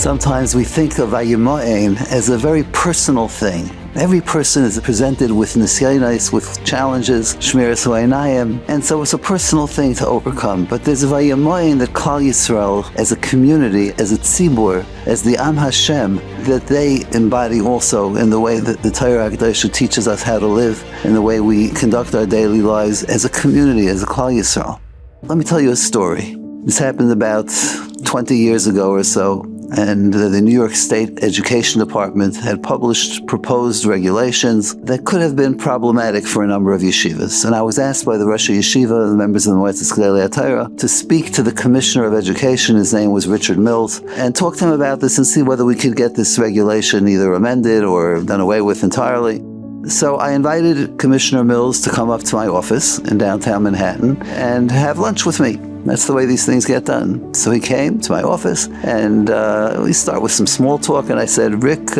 Sometimes we think of Vayimaen as a very personal thing. Every person is presented with nisyonos, with challenges, shmiras ha'einayim, and so it's a personal thing to overcome. But there's a Vayimaen that Klal Yisrael, as a community, as a tzibur, as the Am Hashem, that they embody also in the way that the Torah HaKadosh teaches us how to live, in the way we conduct our daily lives as a community, as a Klal Yisrael. Let me tell you a story. This happened about 20 years ago or so. And the New York State Education Department had published proposed regulations that could have been problematic for a number of yeshivas. And I was asked by the Rosh Yeshiva, the members of the Moetzes Gedolei HaTorah, to speak to the Commissioner of Education, his name was Richard Mills, and talk to him about this and see whether we could get this regulation either amended or done away with entirely. So I invited Commissioner Mills to come up to my office in downtown Manhattan and have lunch with me. That's the way these things get done. So he came to my office, and we start with some small talk, and I said, Rick,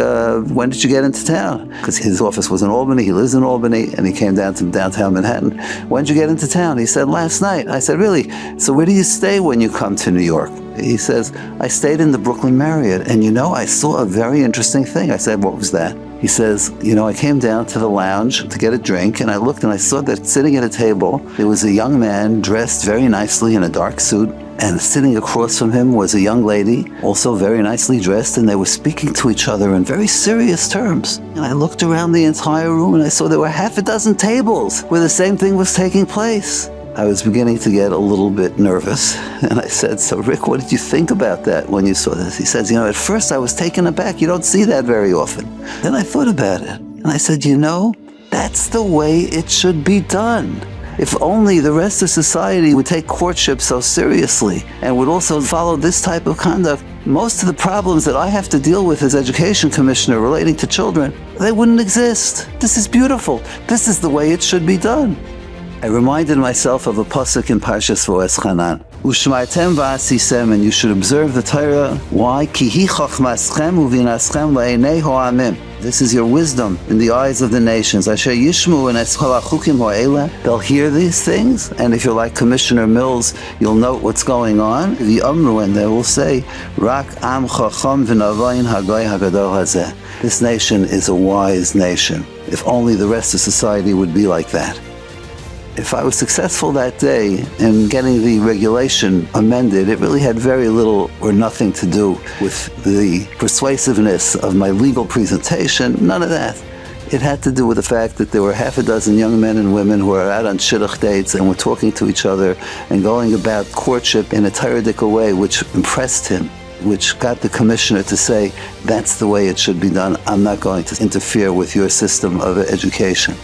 when did you get into town? Because his office was in Albany, he lives in Albany, and he came down to downtown Manhattan. When did you get into town? He said, last night. I said, really? So where do you stay when you come to New York? He says, I stayed in the Brooklyn Marriott, and I saw a very interesting thing. I said, what was that? He says, I came down to the lounge to get a drink, and I looked and I saw that sitting at a table, there was a young man dressed very nicely in a dark suit, and sitting across from him was a young lady, also very nicely dressed, and they were speaking to each other in very serious terms. And I looked around the entire room and I saw there were half a dozen tables where the same thing was taking place. I was beginning to get a little bit nervous, and I said, so Rick, what did you think about that when you saw this? He says, at first I was taken aback. You don't see that very often. Then I thought about it, and I said, that's the way it should be done. If only the rest of society would take courtship so seriously and would also follow this type of conduct, most of the problems that I have to deal with as education commissioner relating to children, they wouldn't exist. This is beautiful. This is the way it should be done. I reminded myself of a pasuk in Parshas Va'eschanan. Ushmartem va'asisem, and you should observe the Torah. Why? Ki hi chachmaschem uvinaschem la'einei ha'amim. This is your wisdom in the eyes of the nations. Asher yishmu and eschol hachukim ha'ela. They'll hear these things, and if you're like Commissioner Mills, you'll note what's going on. V'yamru, and they will say, Rak am chacham v'navayin hagoy hagadol hazeh. This nation is a wise nation. If only the rest of society would be like that. If I was successful that day in getting the regulation amended, it really had very little or nothing to do with the persuasiveness of my legal presentation, none of that. It had to do with the fact that there were half a dozen young men and women who were out on shidduch dates and were talking to each other and going about courtship in a Torah-dical way, which impressed him, which got the commissioner to say, that's the way it should be done. I'm not going to interfere with your system of education.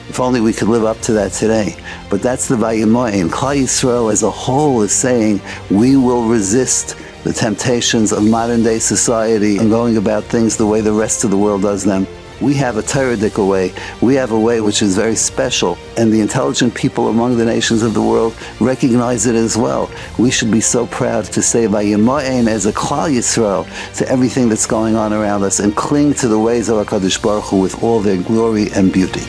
If only we could live up to that today. But that's the Vayimaen. Klal Yisrael as a whole is saying, we will resist the temptations of modern day society and going about things the way the rest of the world does them. We have a Torah-dical way. We have a way which is very special, and the intelligent people among the nations of the world recognize it as well. We should be so proud to say Vayimaen as a Klal Yisrael to everything that's going on around us and cling to the ways of HaKadosh Baruch Hu with all their glory and beauty.